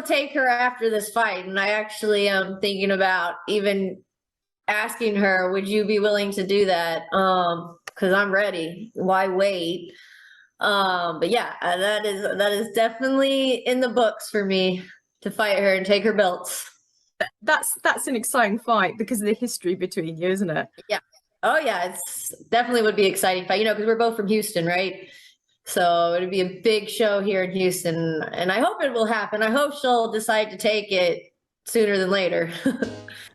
Take her after this fight, and I actually am thinking about even asking her, would you be willing to do that? Because I'm ready. Why wait? But yeah, that is definitely in the books for me to fight her and take her belts. That's an exciting fight because of the history between you, isn't it? Yeah. Oh yeah, it's definitely would be exciting fight, because we're both from Houston, right? So it'd be a big show here in Houston, and I hope it will happen. I hope she'll decide to take it sooner than later.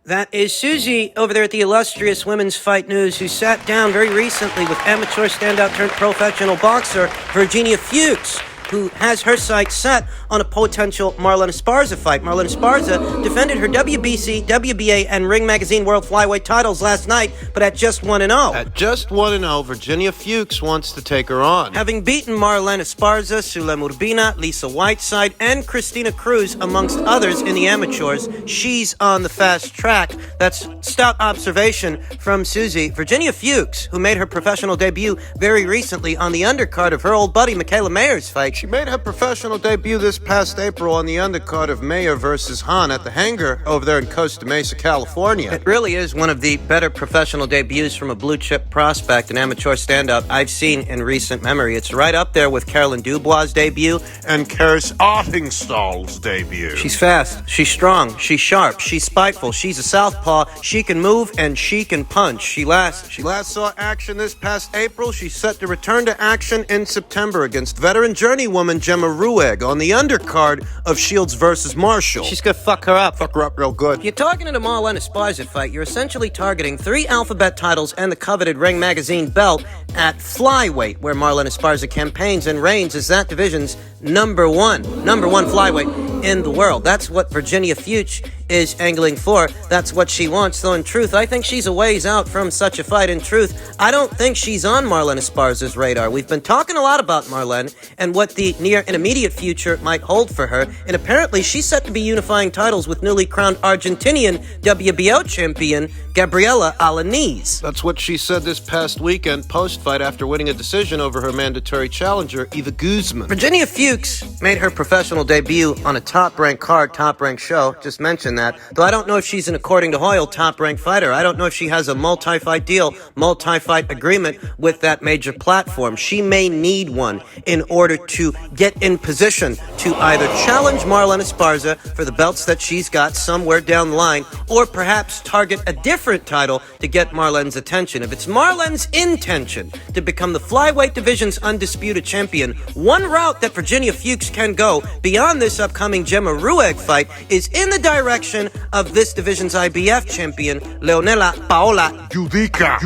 That is Susie over there at the illustrious Women's Fight News, who sat down very recently with amateur standout turned professional boxer Virginia Fuchs, who has her sights set on a potential Marlin Esparza fight. Marlin Esparza defended her WBC, WBA, and Ring Magazine World Flyweight titles last night, but at just 1-0. At just 1-0, Virginia Fuchs wants to take her on. Having beaten Marlin Esparza, Sulem Urbina, Lisa Whiteside, and Christina Cruz, amongst others in the amateurs, she's on the fast track. That's stout observation from Susie. Virginia Fuchs, who made her professional debut very recently on the undercard of her old buddy Michaela Mayer's fight. She made her professional debut this past April on the undercard of Mayer versus Hahn at the Hangar over there in Costa Mesa, California. It really is one of the better professional debuts from a blue-chip prospect, an amateur standout I've seen in recent memory. It's right up there with Caroline Dubois' debut and Karis Artingstall's debut. She's fast, she's strong, she's sharp, she's spiteful, she's a southpaw, she can move, and she can punch. She last saw action this past April. She's set to return to action in September against veteran journeywoman Gemma Rueg on the undercard of Shields versus Marshall. She's gonna fuck her up. Fuck her up real good. If you're targeting a Marlin Esparza fight, you're essentially targeting 3 alphabet titles and the coveted Ring Magazine belt at flyweight, where Marlin Esparza campaigns and reigns as that division's number one flyweight in the world. That's what Virginia Fuchs is angling for. That's what she wants. Though in truth, I think she's a ways out from such a fight. In truth, I don't think she's on Marlin Esparza's radar. We've been talking a lot about Marlin and what the near and immediate future might hold for her, and apparently she's set to be unifying titles with newly crowned Argentinian WBO champion Gabriela Alanis. That's what she said this past weekend post-fight after winning a decision over her mandatory challenger, Eva Guzman. Virginia Fuchs made her professional debut on a top-ranked card, top-ranked show. Just mentioned that. Though I don't know if she's an, according to Hoyle, top-ranked fighter. I don't know if she has a multi-fight deal, multi-fight agreement with that major platform. She may need one in order to get in position to either challenge Marlin Esparza for the belts that she's got somewhere down the line, or perhaps target a different title to get Marlin's attention. If it's Marlin's intention to become the flyweight division's undisputed champion, one route that Virginia Fuchs can go beyond this upcoming Gemma Rueg fight is in the direction of this division's IBF champion, Leonela Paola Judica.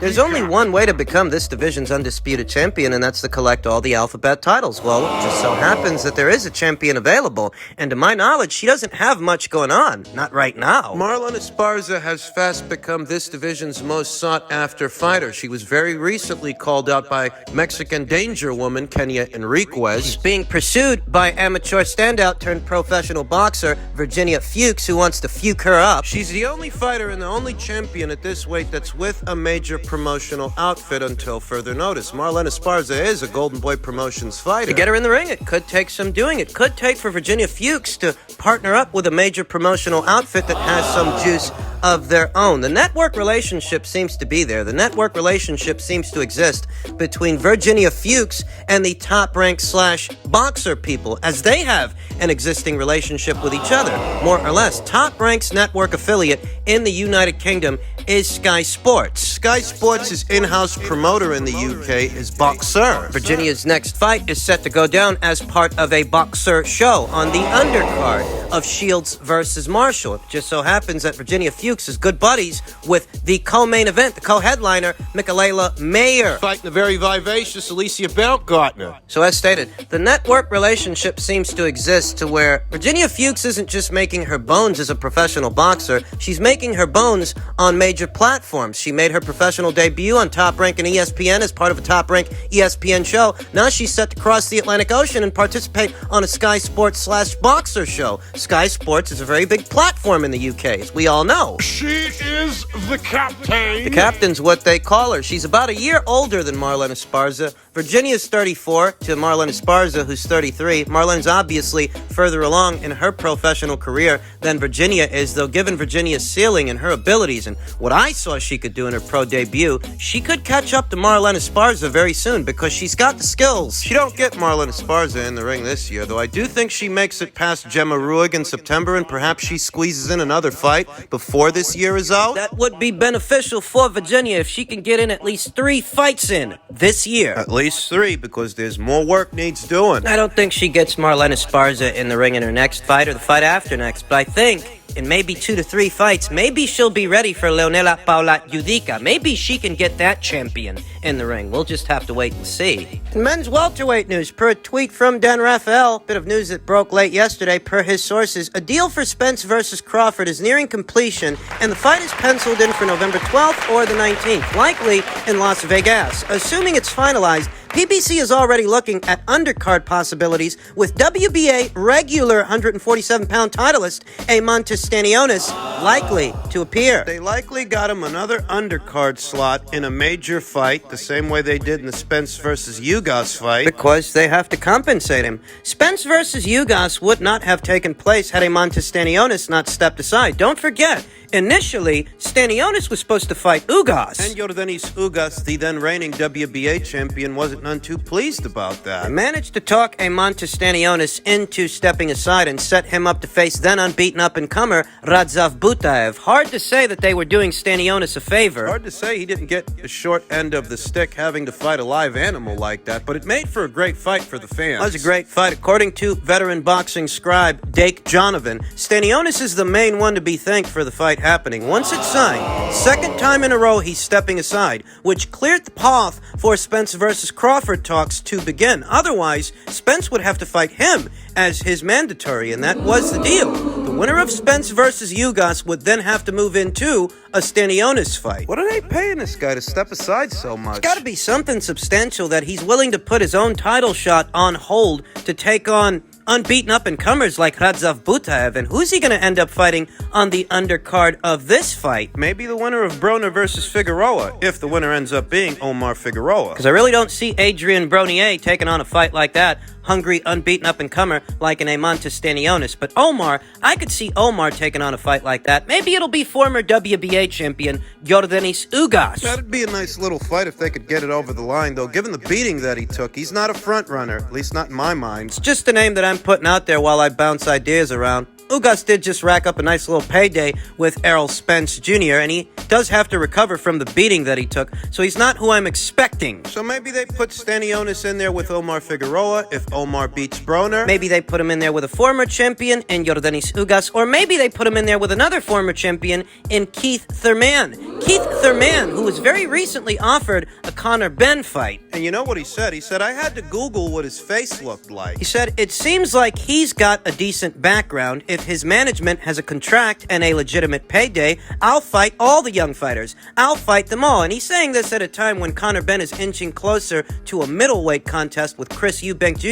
There's only one way to become this division's undisputed champion, and that's to collect all the alphabet titles. Well, it just so happens that there is a champion available, and to my knowledge, she doesn't have much going on. Not right now. Marlin Esparza has fast become this division's most sought-after fighter. She was very recently called out by Mexican danger woman Kenya Enriquez. She's being pursued by amateur standout turned professional boxer Virginia Fuchs, who wants to fuke her up. She's the only fighter and the only champion at this weight that's with a major promotional outfit until further notice. Marlin Esparza is a Golden Boy Promotions fighter. To get her in the ring, it could take some doing. It could take for Virginia Fuchs to partner up with a major promotional outfit that has some juice of their own. The network relationship seems to be there. The network relationship seems to exist between Virginia Fuchs and the top-ranked /boxer people, as they have an existing relationship with each other, more or less. Top Rank's network affiliate in the United Kingdom is Sky Sports. Sky Sports' in-house promoter in the UK is Boxer. Virginia's next fight is set to go down as part of a Boxer show on the undercard of Shields versus Marshall. It just so happens that Virginia Fuchs is good buddies with the co-main event, the co-headliner, Michaela Mayer. Fighting the very vivacious Alicia Baumgartner. So as stated, the network relationship seems to exist to where Virginia Fuchs isn't just making her bones as a professional boxer, she's making her bones on major platforms. She made her professional debut on Top Rank and ESPN as part of a Top Rank ESPN show. Now she's set to cross the Atlantic Ocean and participate on a Sky Sports/boxer show. Sky Sports is a very big platform in the UK, as we all know. She is the captain. The captain's what they call her. She's about a year older than Marlin Esparza. Virginia's 34 to Marlin Esparza, who's 33. Marlin's obviously further along in her professional career than Virginia is, though given Virginia's ceiling and her abilities and what I saw she could do in her pro debut, she could catch up to Marlin Esparza very soon because she's got the skills. She don't get Marlin Esparza in the ring this year, though I do think she makes it past Gemma Ruig in September, and perhaps she squeezes in another fight before this year is out. That would be beneficial for Virginia if she can get in at least 3 fights in this year. At least 3, because there's more work needs doing. I don't think she gets Marlin Esparza in the ring in her next fight or the fight after next, but I think in maybe 2 to 3 fights, maybe she'll be ready for Leonela Paula Judica. Maybe she can get that champion in the ring. We'll just have to wait and see. In men's welterweight news, per a tweet from Dan Rafael, bit of news that broke late yesterday, per his sources, a deal for Spence versus Crawford is nearing completion, and the fight is penciled in for November 12th or the 19th, likely in Las Vegas. Assuming it's finalized, PBC is already looking at undercard possibilities with WBA regular 147-pound titleist Montes Stanionis likely to appear. They likely got him another undercard slot in a major fight, the same way they did in the Spence versus Ugas fight. Because they have to compensate him. Spence versus Ugas would not have taken place had Montes Stanionis not stepped aside. Don't forget, initially, Stanionis was supposed to fight Ugas. And Yordanis Ugas, the then reigning WBA champion, wasn't none too pleased about that. I managed to talk Montes Stanionis into stepping aside and set him up to face then unbeaten up-and-comer Radzav Butaev. Hard to say that they were doing Stanionis a favor. Hard to say he didn't get the short end of the stick having to fight a live animal like that, but it made for a great fight for the fans. It was a great fight. According to veteran boxing scribe Dake Jonovan, Stanionis is the main one to be thanked for the fight happening. Once it's signed, second time in a row he's stepping aside, which cleared the path for Spence versus Crawford talks to begin. Otherwise, Spence would have to fight him as his mandatory, and that was the deal. The winner of Spence versus Ugas would then have to move into a Stanionis fight. What are they paying this guy to step aside so much? It's got to be something substantial that he's willing to put his own title shot on hold to take on unbeaten up-and-comers like Radzav Butaev, and who's he going to end up fighting on the undercard of this fight? Maybe the winner of Broner versus Figueroa, if the winner ends up being Omar Figueroa. Because I really don't see Adrian Bronier taking on a fight like that. Hungry, unbeaten up-and-comer like an Montes Stanionis. But Omar, I could see Omar taking on a fight like that. Maybe it'll be former WBA champion Yordanis Ugas. That'd be a nice little fight if they could get it over the line, though. Given the beating that he took, he's not a front runner, at least not in my mind. It's just a name that I'm putting out there while I bounce ideas around. Ugas did just rack up a nice little payday with Errol Spence Jr., and he does have to recover from the beating that he took, so he's not who I'm expecting. So maybe they put Stanionis in there with Omar Figueroa if Omar beats Broner. Maybe they put him in there with a former champion in Yordanis Ugas, or maybe they put him in there with another former champion in Keith Thurman. Keith Thurman, who was very recently offered a Conor Benn fight. And you know what he said? He said, I had to Google what his face looked like. He said, it seems like he's got a decent background. If his management has a contract and a legitimate payday, I'll fight all the young fighters. I'll fight them all. And he's saying this at a time when Conor Benn is inching closer to a middleweight contest with Chris Eubank Jr.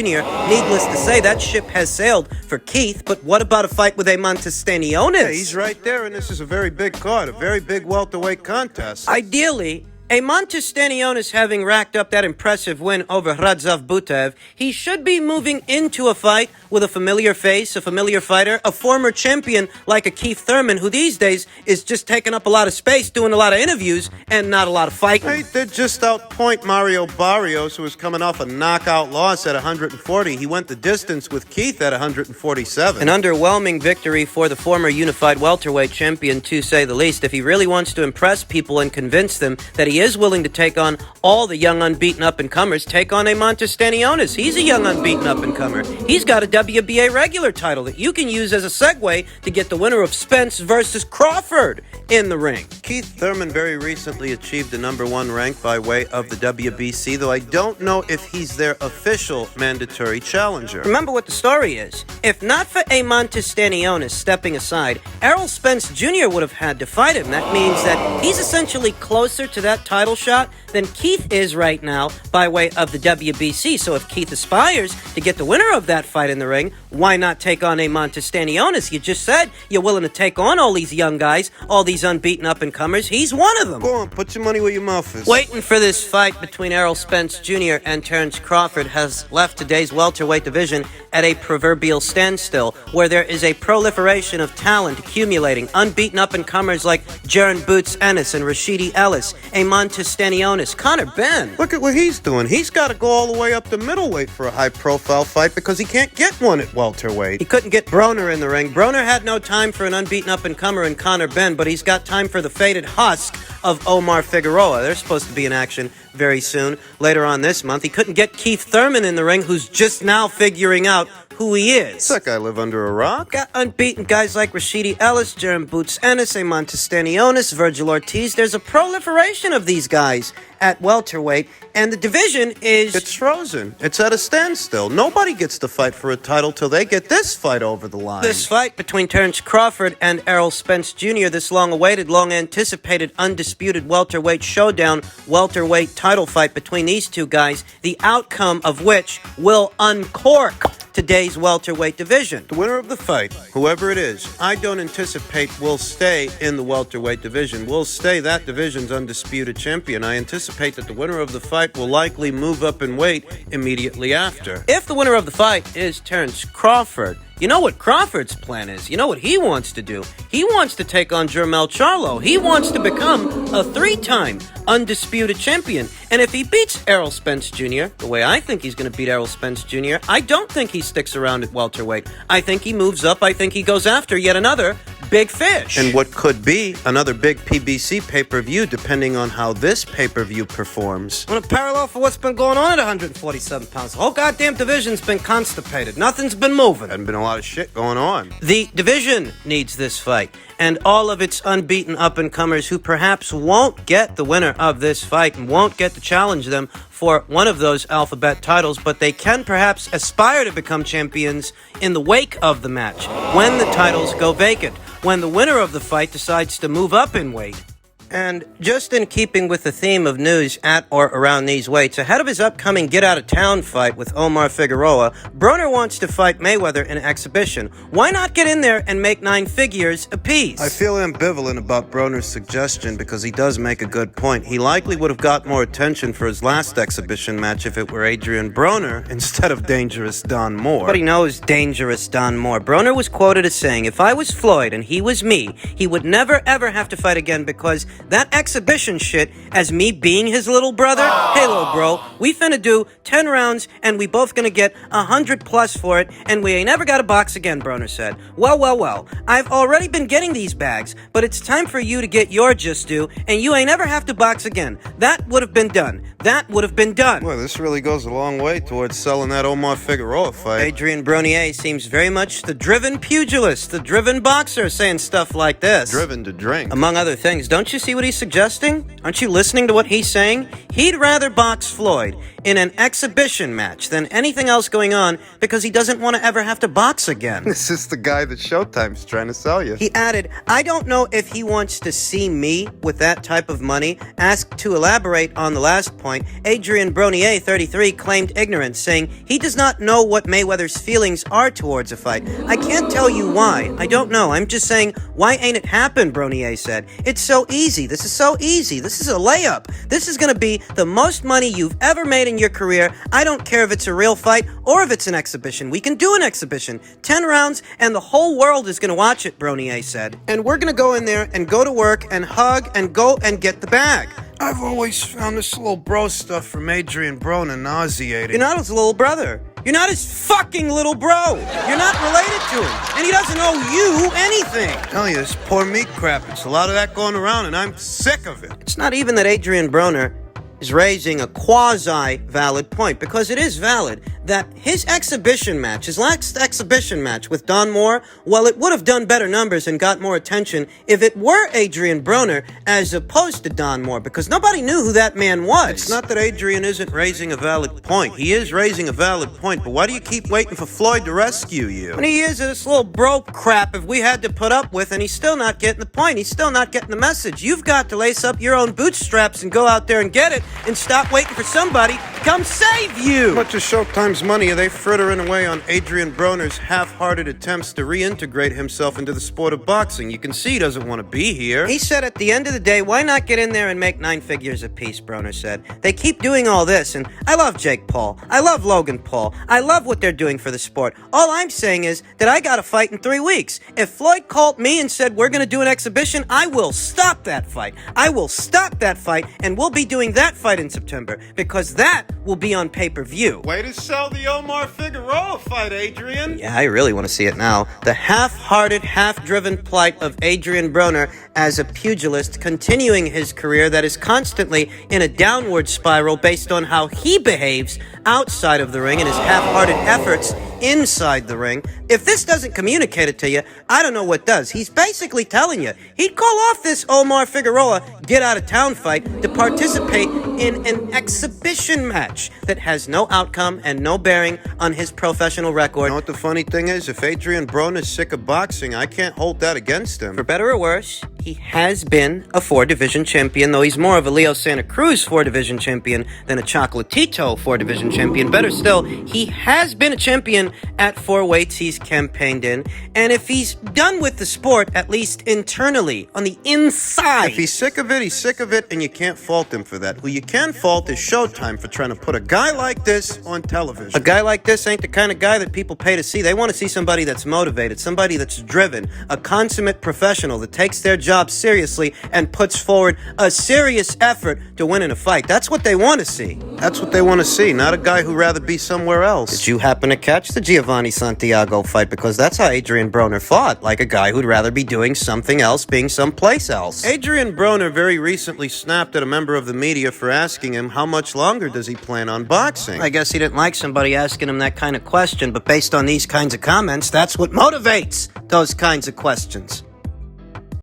Needless to say, that ship has sailed for Keith. But what about a fight with Montes Stanionis? Yeah, he's right there, and this is a very big card, a very big welterweight contest. Ideally, Montes Stanionis having racked up that impressive win over Radzav Butaev, he should be moving into a fight with a familiar face, a familiar fighter, a former champion like a Keith Thurman, who these days is just taking up a lot of space, doing a lot of interviews, and not a lot of fighting. He did just outpoint Mario Barrios, who was coming off a knockout loss at 140. He went the distance with Keith at 147. An underwhelming victory for the former unified welterweight champion, to say the least. If he really wants to impress people and convince them that he he is willing to take on all the young unbeaten up-and-comers, take on a Stanionis. He's a young unbeaten up-and-comer. He's got a WBA regular title that you can use as a segue to get the winner of Spence versus Crawford in the ring. Keith Thurman very recently achieved the #1 rank by way of the WBC, though I don't know if he's their official mandatory challenger. Remember what the story is. If not for a Stanionis stepping aside, Errol Spence Jr. would have had to fight him. That means that he's essentially closer to that title shot than Keith is right now by way of the WBC. So if Keith aspires to get the winner of that fight in the ring, why not take on a Stanionis? You just said you're willing to take on all these young guys, all these unbeaten up-and-comers. He's one of them. Go on, put your money where your mouth is. Waiting for this fight between Errol Spence Jr. and Terence Crawford has left today's welterweight division at a proverbial standstill, where there is a proliferation of talent accumulating. Unbeaten up-and-comers like Jaron Boots Ennis and Rashidi Ellis, a Stanionis, Conor Benn. Look at what he's doing. He's got to go all the way up to middleweight for a high-profile fight because he can't get one at welterweight. He couldn't get Broner in the ring. Broner had no time for an unbeaten up-and-comer in Conor Benn, but he's got time for the faded husk of Omar Figueroa. They're supposed to be in action very soon, later on this month. He couldn't get Keith Thurman in the ring, who's just now figuring out who he is. Does that guy live under a rock? Got unbeaten guys like Rashidi Ellis, Jaron Boots Ennis, Stanionis, Virgil Ortiz. There's a proliferation of these guys at welterweight, and the division is... It's frozen. It's at a standstill. Nobody gets to fight for a title till they get this fight over the line. This fight between Terence Crawford and Errol Spence Jr., this long-awaited, long-anticipated, undisputed welterweight showdown, welterweight title fight between these two guys, the outcome of which will uncork today's welterweight division. The winner of the fight, whoever it is, I don't anticipate will stay in the welterweight division. Will stay that division's undisputed champion. I anticipate that the winner of the fight will likely move up in weight immediately after. If the winner of the fight is Terence Crawford, you know what Crawford's plan is. You know what he wants to do. He wants to take on Jermell Charlo. He wants to become a 3-time undisputed champion. And if he beats Errol Spence Jr., the way I think he's going to beat Errol Spence Jr., I don't think he sticks around at welterweight. I think he moves up. I think he goes after yet another big fish. And what could be another big PBC pay-per-view, depending on how this pay-per-view performs. On a parallel for what's been going on at 147 pounds. The whole goddamn division's been constipated. Nothing's been moving. Hadn't been a lot of shit going on. The division needs this fight, and all of its unbeaten up-and-comers who perhaps won't get the winner of this fight and won't get to challenge them for one of those alphabet titles, but they can perhaps aspire to become champions in the wake of the match, when the titles go vacant, when the winner of the fight decides to move up in weight. And just in keeping with the theme of news at or around these weights, ahead of his upcoming get-out-of-town fight with Omar Figueroa, Broner wants to fight Mayweather in an exhibition. Why not get in there and make 9 figures apiece? I feel ambivalent about Broner's suggestion because he does make a good point. He likely would have got more attention for his last exhibition match if it were Adrian Broner instead of Dangerous Don Moore. But he knows Dangerous Don Moore. Broner was quoted as saying, if I was Floyd and he was me, he would never ever have to fight again because that exhibition shit as me being his little brother, hey little bro, we finna do 10 rounds and we both gonna get 100 plus for it and we ain't never gotta box again, Broner said. Well, I've already been getting these bags, but it's time for you to get your just due and you ain't ever have to box again. That would have been done. That would have been done. Well, this really goes a long way towards selling that Omar Figueroa fight. Adrian Broner seems very much the driven pugilist, the driven boxer saying stuff like this. Driven to drink. Among other things, don't you see what he's suggesting? Aren't you listening to what he's saying? He'd rather box Floyd in an exhibition match than anything else going on because he doesn't want to ever have to box again. This is the guy that Showtime's trying to sell you. He added, I don't know if he wants to see me with that type of money. Asked to elaborate on the last point, Adrian Broner, 33, claimed ignorance, saying he does not know what Mayweather's feelings are towards a fight. I can't tell you why. I don't know. I'm just saying, why ain't it happened, Broner said. It's so easy. This is so easy. This is a layup. This is going to be the most money you've ever made in your career. I don't care if it's a real fight or if it's an exhibition. We can do an exhibition. 10 rounds and the whole world is going to watch it, Broner said. And we're going to go in there and go to work and hug and go and get the bag. I've always found this little bro stuff from Adrian Broner nauseating. You're not his little brother. You're not his fucking little bro. You're not related to him. And he doesn't owe you anything. I tell you, this poor meat crap, it's a lot of that going around, and I'm sick of it. It's not even that Adrian Broner is raising a quasi-valid point, because it is valid that his exhibition match, his last exhibition match with Don Moore, well, it would have done better numbers and got more attention if it were Adrian Broner as opposed to Don Moore, because nobody knew who that man was. It's not that Adrian isn't raising a valid point. He is raising a valid point, but why do you keep waiting for Floyd to rescue you? 20 years of this little bro crap if we had to put up with, and he's still not getting the point. He's still not getting the message. You've got to lace up your own bootstraps and go out there and get it, and stop waiting for somebody to come save you. How much of Showtime's money are they frittering away on Adrian Broner's half-hearted attempts to reintegrate himself into the sport of boxing? You can see he doesn't want to be here. He said at the end of the day, why not get in there and make 9 figures apiece, Broner said. They keep doing all this, and I love Jake Paul. I love Logan Paul. I love what they're doing for the sport. All I'm saying is that I got to fight in 3 weeks. If Floyd called me and said, we're going to do an exhibition, I will stop that fight. I will stop that fight, and we'll be doing that fight in September, because that will be on pay-per-view. Way to sell the Omar Figueroa fight, Adrian. Yeah, I really want to see it now. The half-hearted, half-driven plight of Adrian Broner as a pugilist, continuing his career that is constantly in a downward spiral based on how he behaves outside of the ring and his half-hearted efforts inside the ring. If this doesn't communicate it to you, I don't know what does. He's basically telling you he'd call off this Omar Figueroa get-out-of-town fight to participate in an exhibition match that has no outcome and no bearing on his professional record. You know what the funny thing is? If Adrian Broner's sick of boxing, I can't hold that against him. For better or worse, he has been a 4-division champion, though he's more of a Leo Santa Cruz 4-division champion than a Chocolatito 4-division champion. Better still, he has been a champion at 4 weights he's campaigned in, and if he's done with the sport, at least internally, on the inside. If he's sick of it, he's sick of it, and you can't fault him for that. Who you can fault is Showtime for trying to put a guy like this on television. A guy like this ain't the kind of guy that people pay to see. They want to see somebody that's motivated, somebody that's driven, a consummate professional that takes their job seriously and puts forward a serious effort to win in a fight. That's what they want to see. That's what they want to see, not a guy who'd rather be somewhere else. Did you happen to catch the Giovanni Santiago fight? Because that's how Adrian Broner fought, like a guy who'd rather be doing something else, being someplace else. Adrian Broner very recently snapped at a member of the media for asking him how much longer does he plan on boxing. I guess he didn't like somebody asking him that kind of question, but based on these kinds of comments, that's what motivates those kinds of questions.